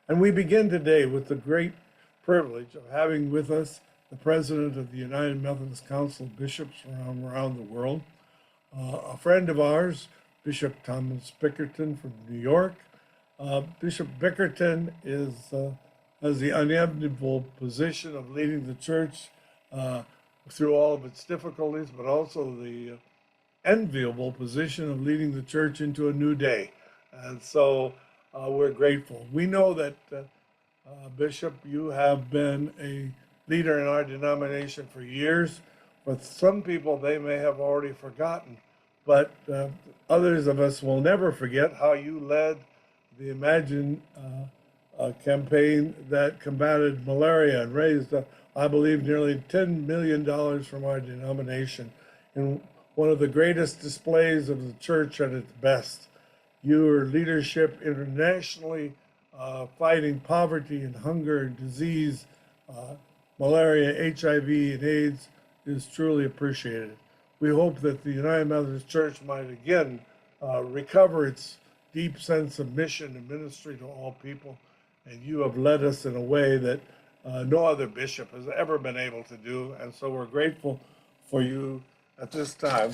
And we begin today with the great privilege of having with us the president of the United Methodist Council of Bishops around the world, a friend of ours, Bishop Thomas Bickerton from New York. Bishop Bickerton has the unenviable position of leading the church through all of its difficulties, but also the enviable position of leading the church into a new day. And so we're grateful. We know that, Bishop, you have been a leader in our denomination for years. With some people, they may have already forgotten, but others of us will never forget how you led the Imagine campaign that combated malaria and raised, I believe, nearly $10 million from our denomination in one of the greatest displays of the church at its best. Your leadership internationally, fighting poverty and hunger and disease, malaria, HIV, and AIDS is truly appreciated. We hope that the United Methodist Church might again recover its deep sense of mission and ministry to all people. And you have led us in a way that no other bishop has ever been able to do. And so we're grateful for you at this time.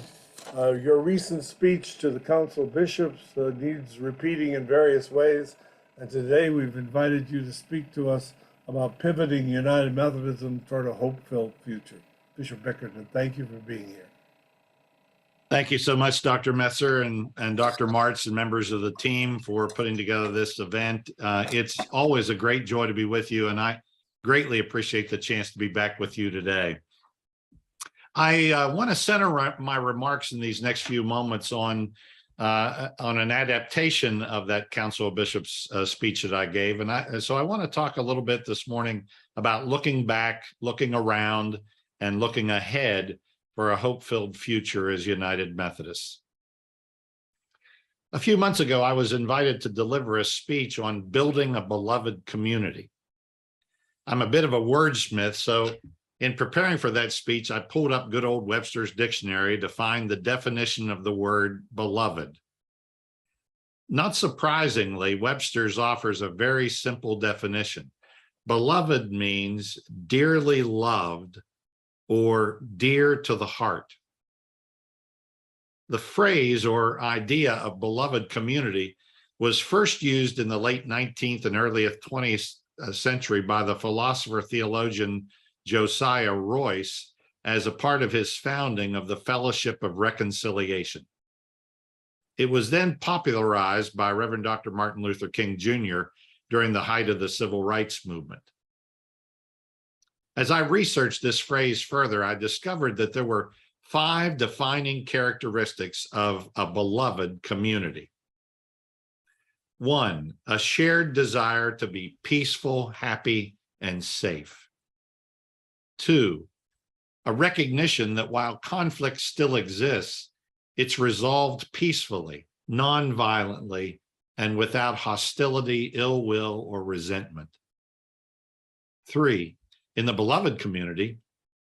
Your recent speech to the Council of Bishops needs repeating in various ways. And today we've invited you to speak to us about pivoting United Methodism toward a hope-filled future. Bishop Bickerton, thank you for being here. Thank you so much, Dr. Messer and Dr. Martz and members of the team for putting together this event. It's always a great joy to be with you, and I greatly appreciate the chance to be back with you today. I want to center my remarks in these next few moments on an adaptation of that Council of Bishops speech that I gave. And so I want to talk a little bit this morning about looking back, looking around, and looking ahead for a hope-filled future as United Methodists. A few months ago, I was invited to deliver a speech on building a beloved community. I'm a bit of a wordsmith, so in preparing for that speech, I pulled up good old Webster's dictionary to find the definition of the word beloved. Not surprisingly, Webster's offers a very simple definition. Beloved means dearly loved or dear to the heart. The phrase or idea of beloved community was first used in the late 19th and early 20th century by the philosopher theologian Josiah Royce as a part of his founding of the Fellowship of Reconciliation. It was then popularized by Reverend Dr. Martin Luther King Jr. during the height of the Civil Rights Movement. As I researched this phrase further, I discovered that there were 5 defining characteristics of a beloved community. 1, a shared desire to be peaceful, happy, and safe. 2, a recognition that while conflict still exists, it's resolved peacefully, non-violently, and without hostility, ill will, or resentment. 3, in the beloved community,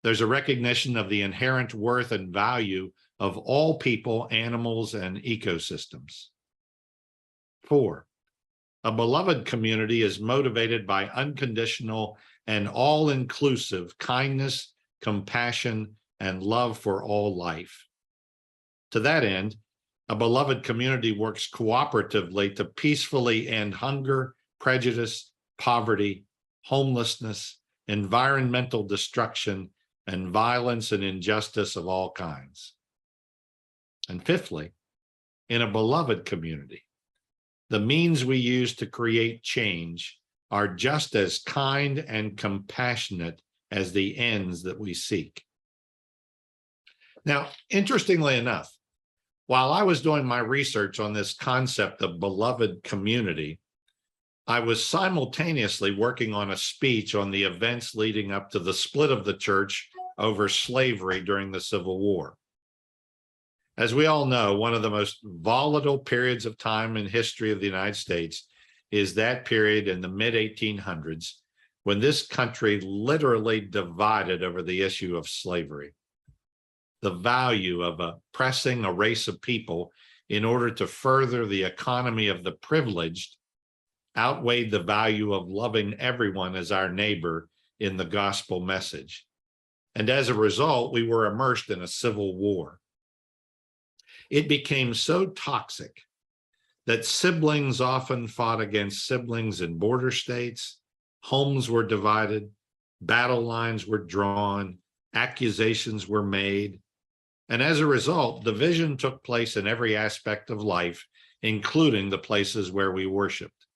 there's a recognition of the inherent worth and value of all people, animals, and ecosystems. 4, a beloved community is motivated by unconditional and all-inclusive kindness, compassion, and love for all life. To that end, a beloved community works cooperatively to peacefully end hunger, prejudice, poverty, homelessness, environmental destruction, and violence and injustice of all kinds. And 5thly, in a beloved community, the means we use to create change are just as kind and compassionate as the ends that we seek. Now, interestingly enough, while I was doing my research on this concept of beloved community, I was simultaneously working on a speech on the events leading up to the split of the church over slavery during the Civil War. As we all know, one of the most volatile periods of time in history of the United States is that period in the mid-1800s when this country literally divided over the issue of slavery. The value of oppressing a race of people in order to further the economy of the privileged outweighed the value of loving everyone as our neighbor in the gospel message. And as a result, we were immersed in a civil war. It became so toxic that siblings often fought against siblings in border states, homes were divided, battle lines were drawn, accusations were made, and as a result, division took place in every aspect of life, including the places where we worshiped.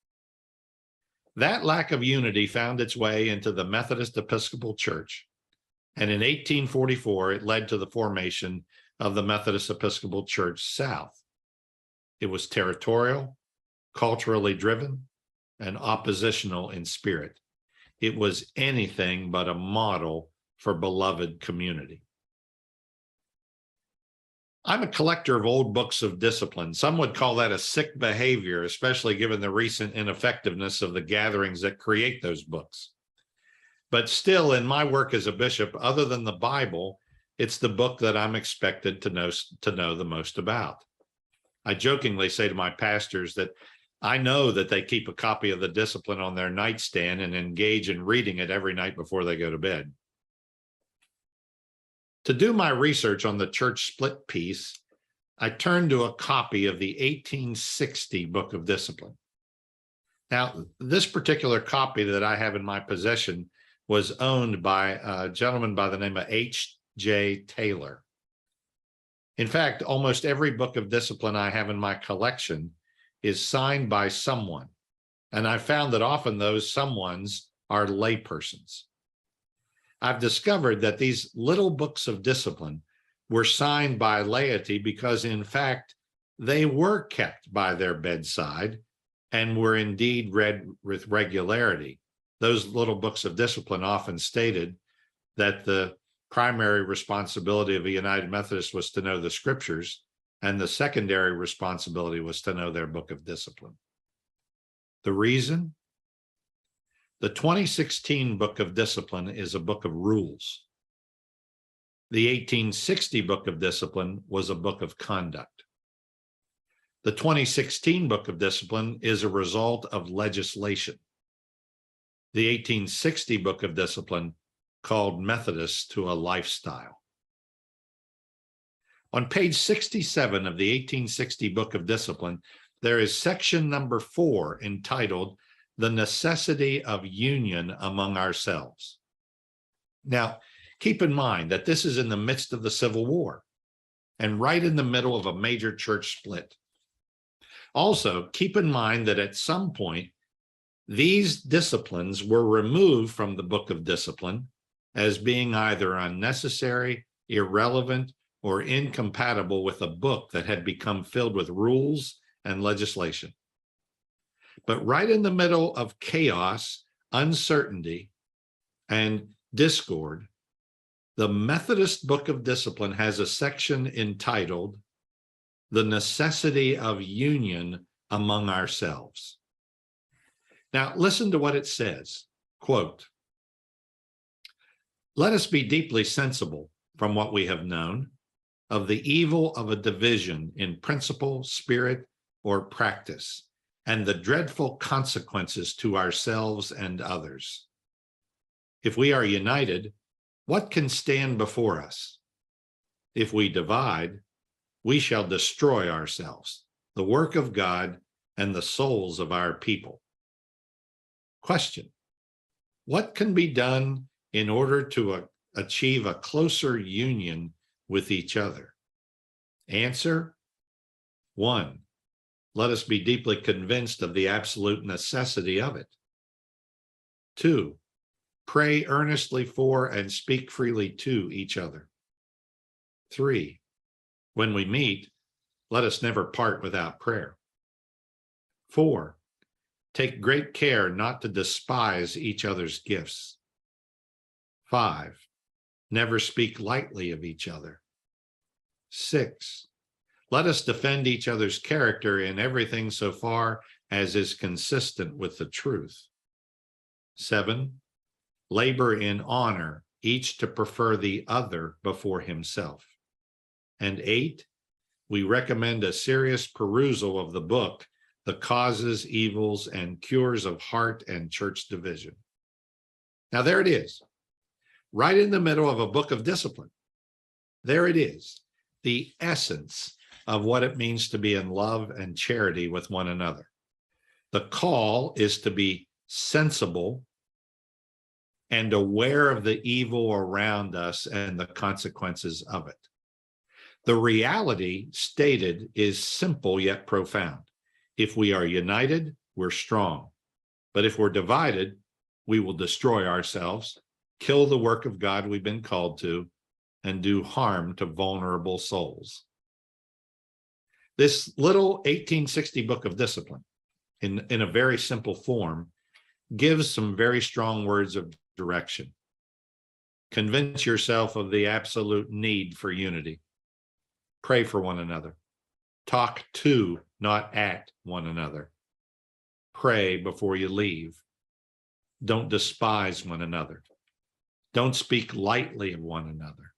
That lack of unity found its way into the Methodist Episcopal Church, and in 1844, it led to the formation of the Methodist Episcopal Church South. It was territorial, culturally driven, and oppositional in spirit. It was anything but a model for beloved community. I'm a collector of old books of discipline. Some would call that a sick behavior, especially given the recent ineffectiveness of the gatherings that create those books. But still, in my work as a bishop, other than the Bible, it's the book that I'm expected to know the most about. I jokingly say to my pastors that I know that they keep a copy of the discipline on their nightstand and engage in reading it every night before they go to bed. To do my research on the church split piece, I turned to a copy of the 1860 Book of Discipline. Now, this particular copy that I have in my possession was owned by a gentleman by the name of H.J. Taylor. In fact, almost every book of discipline I have in my collection is signed by someone, and I found that often those someones are laypersons. I've discovered that these little books of discipline were signed by laity because, in fact, they were kept by their bedside and were indeed read with regularity. Those little books of discipline often stated that the primary responsibility of a United Methodist was to know the scriptures, and the secondary responsibility was to know their book of discipline. The reason? The 2016 Book of Discipline is a book of rules. The 1860 Book of Discipline was a book of conduct. The 2016 Book of Discipline is a result of legislation. The 1860 Book of Discipline called Methodists to a lifestyle. On page 67 of the 1860 Book of Discipline, there is section number 4 entitled The Necessity of Union Among Ourselves. Now, keep in mind that this is in the midst of the Civil War and right in the middle of a major church split. Also, keep in mind that at some point, these disciplines were removed from the Book of Discipline as being either unnecessary, irrelevant, or incompatible with a book that had become filled with rules and legislation. But right in the middle of chaos, uncertainty, and discord, the Methodist Book of Discipline has a section entitled The Necessity of Union Among Ourselves. Now, listen to what it says, quote, "Let us be deeply sensible from what we have known of the evil of a division in principle, spirit, or practice, and the dreadful consequences to ourselves and others. If we are united, what can stand before us? If we divide, we shall destroy ourselves, the work of God, and the souls of our people." Question: what can be done in order to achieve a closer union with each other? Answer: 1, let us be deeply convinced of the absolute necessity of it. 2, pray earnestly for and speak freely to each other. 3, when we meet, let us never part without prayer. 4, take great care not to despise each other's gifts. 5, never speak lightly of each other. 6, let us defend each other's character in everything so far as is consistent with the truth. 7, labor in honor, each to prefer the other before himself. And 8, we recommend a serious perusal of the book the causes, evils, and cures of heart and church division. Now, there it is, right in the middle of a book of discipline. There it is, the essence of what it means to be in love and charity with one another. The call is to be sensible and aware of the evil around us and the consequences of it. The reality stated is simple yet profound. If we are united, we're strong. But if we're divided, we will destroy ourselves, kill the work of God we've been called to, and do harm to vulnerable souls. This little 1860 book of discipline, in a very simple form, gives some very strong words of direction. Convince yourself of the absolute need for unity. Pray for one another. Talk to, not at, one another. Pray before you leave. Don't despise one another. Don't speak lightly of one another.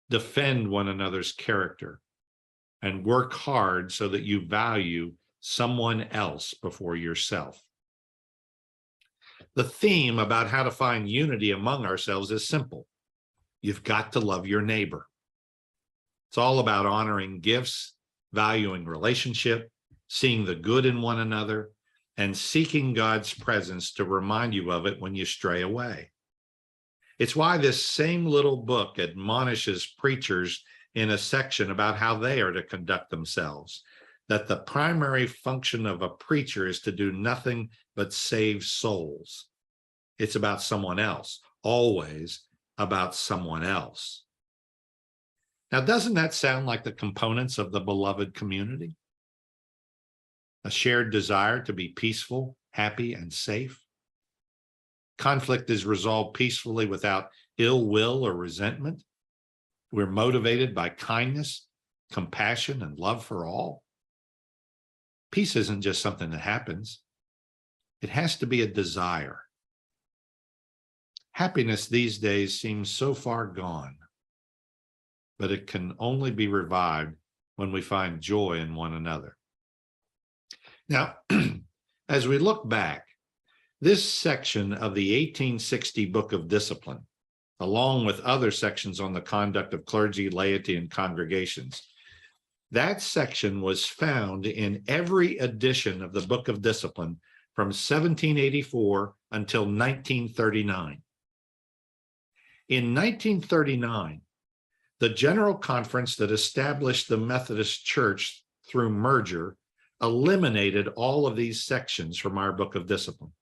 Defend one another's character and work hard so that you value someone else before yourself. The theme about how to find unity among ourselves is simple. You've got to love your neighbor. It's all about honoring gifts, valuing relationship, seeing the good in one another, and seeking God's presence to remind you of it when you stray away. It's why this same little book admonishes preachers in a section about how they are to conduct themselves, that the primary function of a preacher is to do nothing but save souls. It's about someone else, always about someone else. Now, doesn't that sound like the components of the beloved community? A shared desire to be peaceful, happy, and safe. Conflict is resolved peacefully without ill will or resentment. We're motivated by kindness, compassion, and love for all. Peace isn't just something that happens. It has to be a desire. Happiness these days seems so far gone, but it can only be revived when we find joy in one another. Now, as we look back, this section of the 1860 Book of Discipline, along with other sections on the conduct of clergy, laity, and congregations, that section was found in every edition of the Book of Discipline from 1784 until 1939. In 1939, the General Conference that established the Methodist Church through merger eliminated all of these sections from our Book of Discipline.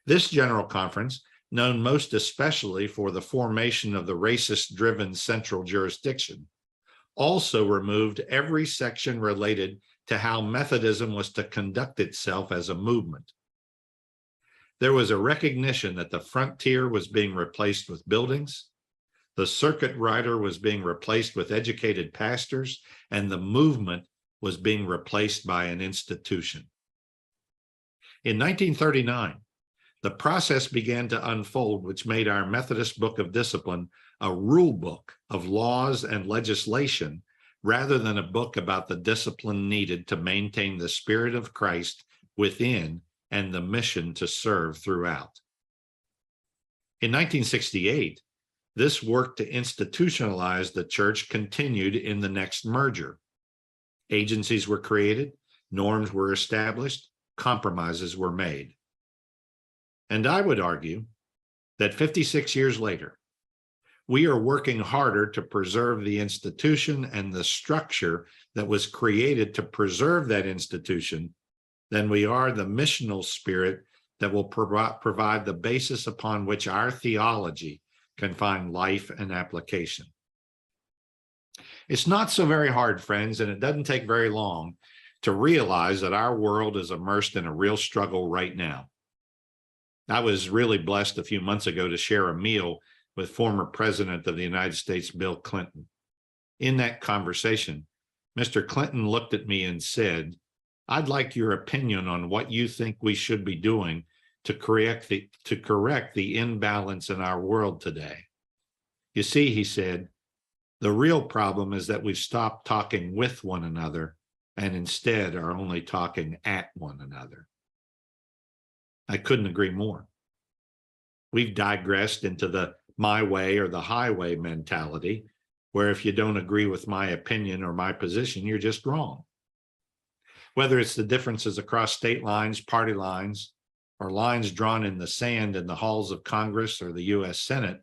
This General Conference, known most especially for the formation of the racist-driven central jurisdiction, also removed every section related to how Methodism was to conduct itself as a movement. There was a recognition that the frontier was being replaced with buildings, the circuit rider was being replaced with educated pastors, and the movement was being replaced by an institution. In 1939, the process began to unfold, which made our Methodist Book of Discipline a rule book of laws and legislation rather than a book about the discipline needed to maintain the spirit of Christ within and the mission to serve throughout. In 1968, this work to institutionalize the church continued in the next merger. Agencies were created, norms were established, compromises were made. And I would argue that 56 years later, we are working harder to preserve the institution and the structure that was created to preserve that institution than we are the missional spirit that will provide the basis upon which our theology can find life and application. It's not so very hard, friends, and it doesn't take very long to realize that our world is immersed in a real struggle right now. I was really blessed a few months ago to share a meal with former President of the United States, Bill Clinton. In that conversation, Mr. Clinton looked at me and said, "I'd like your opinion on what you think we should be doing to correct the imbalance in our world today. You see," he said, "the real problem is that we've stopped talking with one another and instead are only talking at one another. I couldn't agree more. We've digressed into the my way or the highway mentality, where if you don't agree with my opinion or my position, you're just wrong. Whether it's the differences across state lines, party lines, or lines drawn in the sand in the halls of Congress or the US Senate,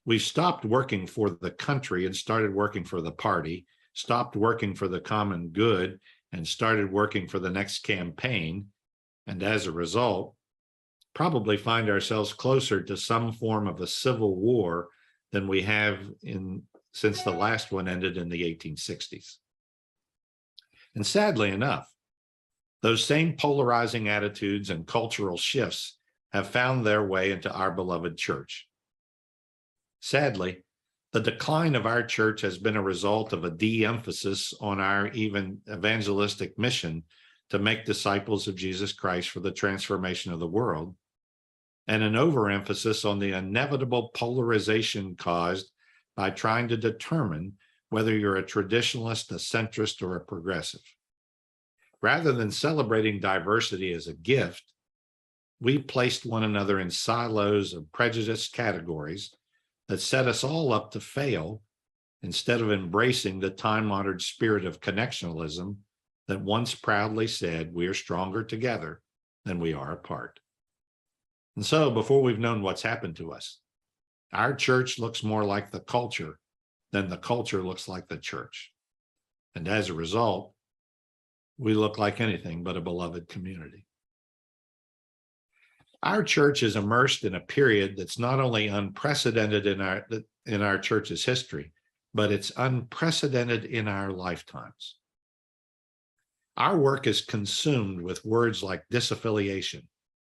we've stopped working for the country and started working for the party, stopped working for the common good and started working for the next campaign. And as a result, probably find ourselves closer to some form of a civil war than we have since the last one ended in the 1860s. And sadly enough, those same polarizing attitudes and cultural shifts have found their way into our beloved church. Sadly, the decline of our church has been a result of a de-emphasis on our even evangelistic mission to make disciples of Jesus Christ for the transformation of the world, and an overemphasis on the inevitable polarization caused by trying to determine whether you're a traditionalist, a centrist, or a progressive. Rather than celebrating diversity as a gift, we placed one another in silos of prejudiced categories that set us all up to fail instead of embracing the time-honored spirit of connectionalism that once proudly said we are stronger together than we are apart. And so before we've known what's happened to us, our church looks more like the culture than the culture looks like the church. And as a result, we look like anything but a beloved community. Our church is immersed in a period that's not only unprecedented in our church's history, but it's unprecedented in our lifetimes. Our work is consumed with words like disaffiliation,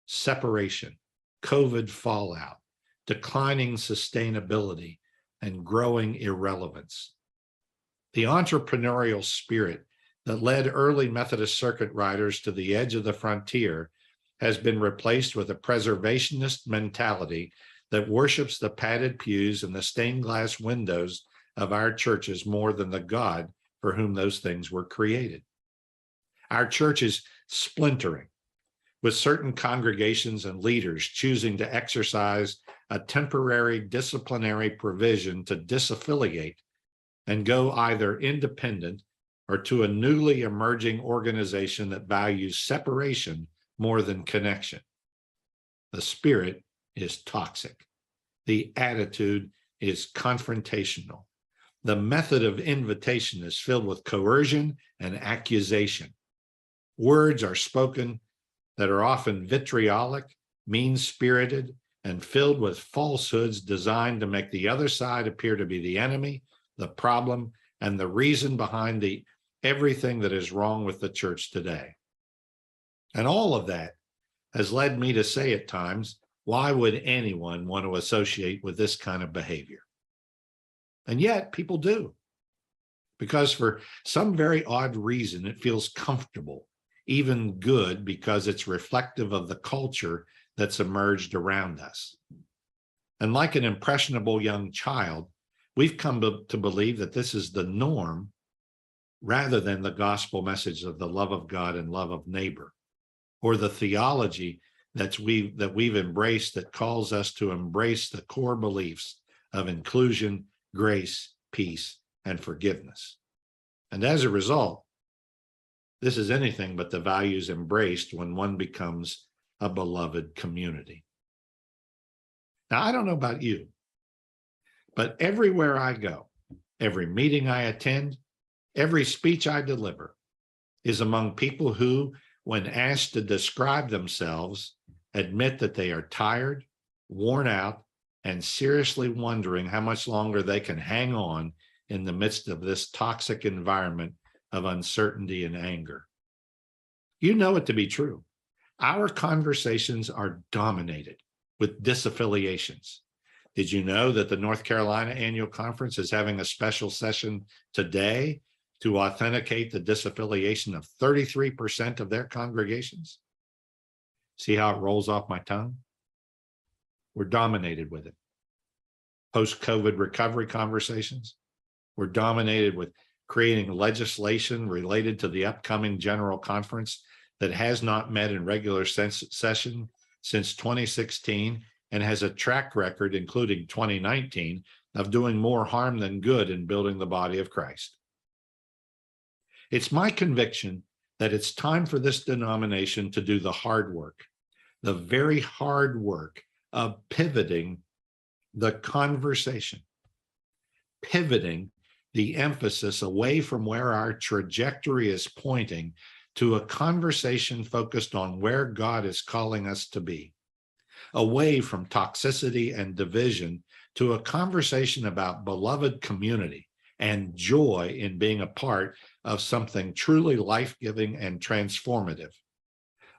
separation, COVID fallout, declining sustainability, and growing irrelevance. The entrepreneurial spirit that led early Methodist circuit riders to the edge of the frontier has been replaced with a preservationist mentality that worships the padded pews and the stained glass windows of our churches more than the God for whom those things were created. Our church is splintering, with certain congregations and leaders choosing to exercise a temporary disciplinary provision to disaffiliate and go either independent or to a newly emerging organization that values separation more than connection. The spirit is toxic. The attitude is confrontational. The method of invitation is filled with coercion and accusation. Words are spoken that are often vitriolic, mean-spirited, and filled with falsehoods designed to make the other side appear to be the enemy, the problem, and the reason behind everything that is wrong with the church today. And all of that has led me to say at times, why would anyone want to associate with this kind of behavior? And yet people do, because for some very odd reason, it feels comfortable, even good, because it's reflective of the culture that's emerged around us. And like an impressionable young child, we've come to believe that this is the norm rather than the gospel message of the love of God and love of neighbor, or the theology that we've embraced that calls us to embrace the core beliefs of inclusion, grace, peace, and forgiveness. And as a result, this is anything but the values embraced when one becomes a beloved community. Now, I don't know about you, but everywhere I go, every meeting I attend, every speech I deliver is among people who, when asked to describe themselves, admit that they are tired, worn out, and seriously wondering how much longer they can hang on in the midst of this toxic environment of uncertainty and anger. You know it to be true. Our conversations are dominated with disaffiliations. Did you know that the North Carolina Annual Conference is having a special session today to authenticate the disaffiliation of 33% of their congregations? See how it rolls off my tongue? We're dominated with it. Post-COVID recovery conversations, we're dominated with creating legislation related to the upcoming General Conference that has not met in regular session since 2016 and has a track record, including 2019, of doing more harm than good in building the body of Christ. It's my conviction that it's time for this denomination to do the hard work, the very hard work of pivoting the conversation, pivoting the emphasis away from where our trajectory is pointing to a conversation focused on where God is calling us to be, away from toxicity and division to a conversation about beloved community and joy in being a part of something truly life-giving and transformative,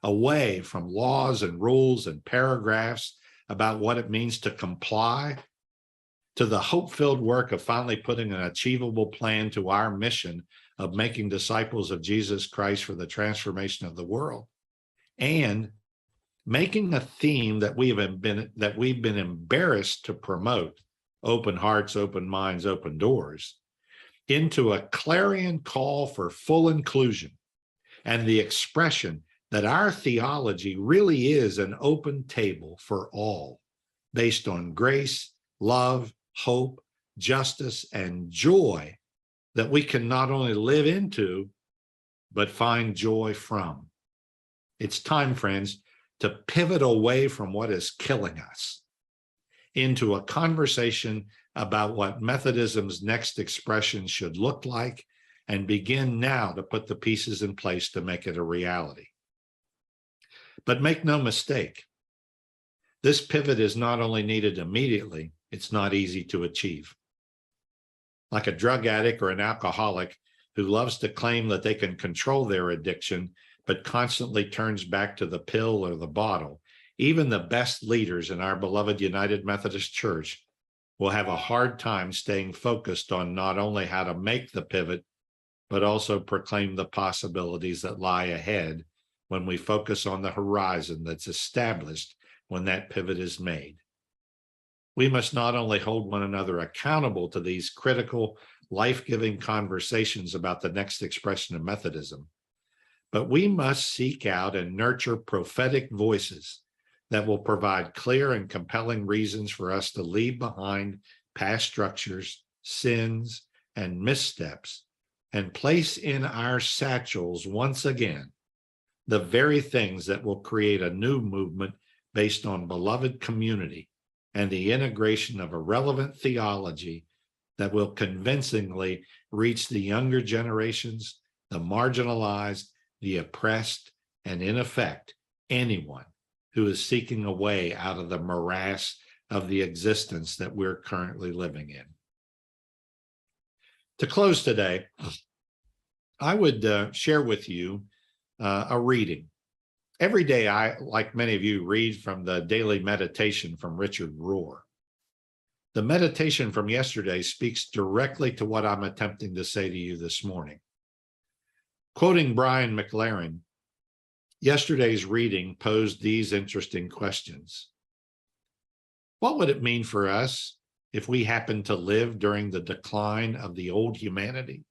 away from laws and rules and paragraphs about what it means to comply, to the hope-filled work of finally putting an achievable plan to our mission of making disciples of Jesus Christ for the transformation of the world, and making a theme that we've been embarrassed to promote, open hearts, open minds, open doors, into a clarion call for full inclusion and the expression that our theology really is an open table for all, based on grace, love, hope, justice, and joy that we can not only live into, but find joy from. It's time, friends, to pivot away from what is killing us into a conversation about what Methodism's next expression should look like and begin now to put the pieces in place to make it a reality. But make no mistake, this pivot is not only needed immediately, it's not easy to achieve. Like a drug addict or an alcoholic who loves to claim that they can control their addiction, but constantly turns back to the pill or the bottle, even the best leaders in our beloved United Methodist Church will have a hard time staying focused on not only how to make the pivot, but also proclaim the possibilities that lie ahead when we focus on the horizon that's established when that pivot is made. We must not only hold one another accountable to these critical, life-giving conversations about the next expression of Methodism, but we must seek out and nurture prophetic voices that will provide clear and compelling reasons for us to leave behind past structures, sins, and missteps, and place in our satchels once again the very things that will create a new movement based on beloved community and the integration of a relevant theology that will convincingly reach the younger generations, the marginalized, the oppressed, and in effect, anyone who is seeking a way out of the morass of the existence that we're currently living in. To close today, I would share with you a reading. Every day, I, like many of you, read from the daily meditation from Richard Rohr. The meditation from yesterday speaks directly to what I'm attempting to say to you this morning. Quoting Brian McLaren, yesterday's reading posed these interesting questions. What would it mean for us if we happened to live during the decline of the old humanity,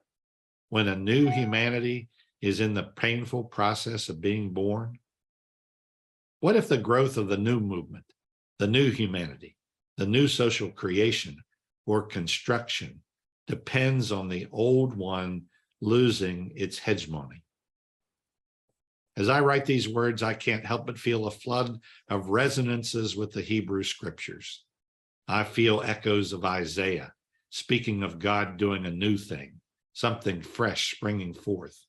when a new humanity is in the painful process of being born? What if the growth of the new movement, the new humanity, the new social creation or construction depends on the old one losing its hegemony? As I write these words, I can't help but feel a flood of resonances with the Hebrew scriptures. I feel echoes of Isaiah, speaking of God doing a new thing, something fresh springing forth,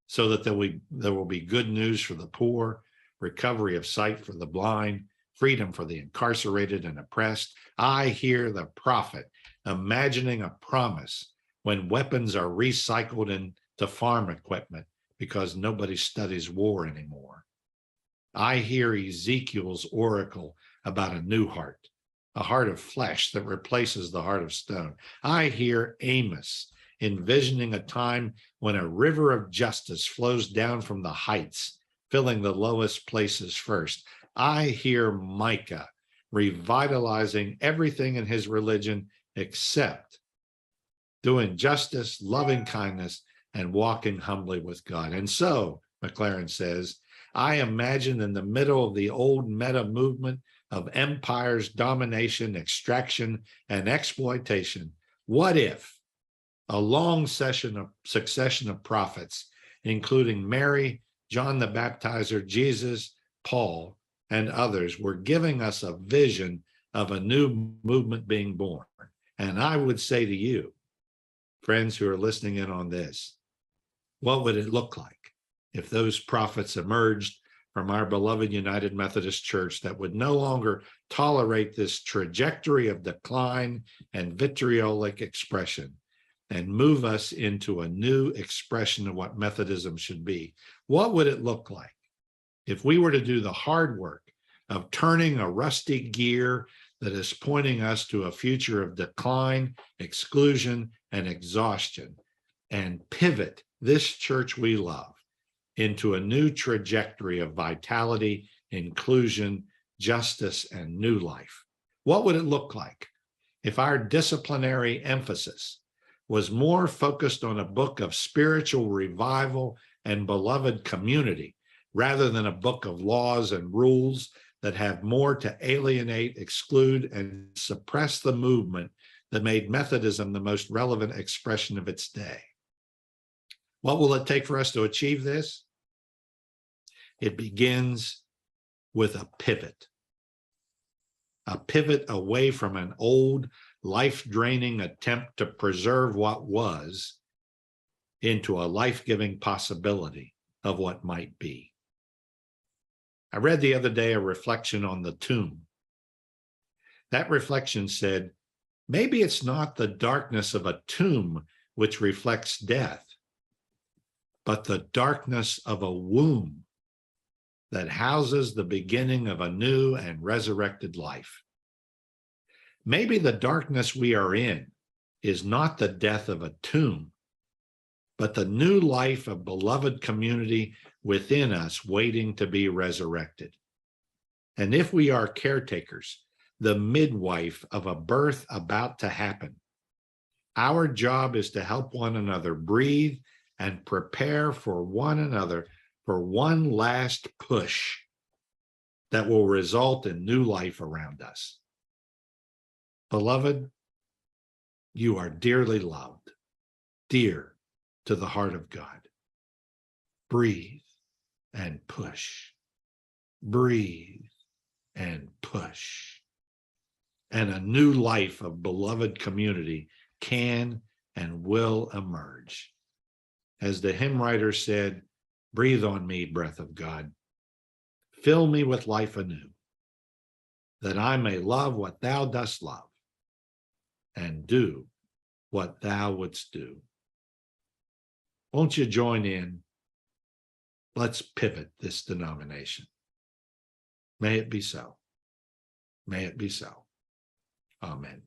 so that there will be good news for the poor, recovery of sight for the blind, freedom for the incarcerated and oppressed. I hear the prophet imagining a promise when weapons are recycled into farm equipment because nobody studies war anymore. I hear Ezekiel's oracle about a new heart, a heart of flesh that replaces the heart of stone. I hear Amos envisioning a time when a river of justice flows down from the heights, filling the lowest places first. I hear Micah revitalizing everything in his religion except doing justice, loving kindness, and walking humbly with God. And so, McLaren says, I imagine in the middle of the old meta movement of empires, domination, extraction, and exploitation, what if a long succession of prophets, including Mary, John the Baptizer, Jesus, Paul, and others, were giving us a vision of a new movement being born? And I would say to you, friends who are listening in on this, what would it look like if those prophets emerged from our beloved United Methodist Church that would no longer tolerate this trajectory of decline and vitriolic expression and move us into a new expression of what Methodism should be? What would it look like if we were to do the hard work of turning a rusty gear that is pointing us to a future of decline, exclusion, and exhaustion, and pivot this church we love into a new trajectory of vitality, inclusion, justice, and new life? What would it look like if our disciplinary emphasis was more focused on a book of spiritual revival and beloved community rather than a book of laws and rules that have more to alienate, exclude, and suppress the movement that made Methodism the most relevant expression of its day? What will it take for us to achieve this? It begins with a pivot away from an old, life-draining attempt to preserve what was into a life-giving possibility of what might be. I read the other day a reflection on the tomb. That reflection said, maybe it's not the darkness of a tomb which reflects death, but the darkness of a womb that houses the beginning of a new and resurrected life. Maybe the darkness we are in is not the death of a tomb, but the new life of beloved community within us waiting to be resurrected. And if we are caretakers, the midwife of a birth about to happen, our job is to help one another breathe and prepare for one another for one last push that will result in new life around us. Beloved, you are dearly loved, dear to the heart of God. Breathe and push. Breathe and push. And a new life of beloved community can and will emerge. As the hymn writer said, breathe on me, breath of God. Fill me with life anew, that I may love what thou dost love and do what thou wouldst do. Won't you join in? Let's pivot this denomination. May it be so. May it be so. Amen.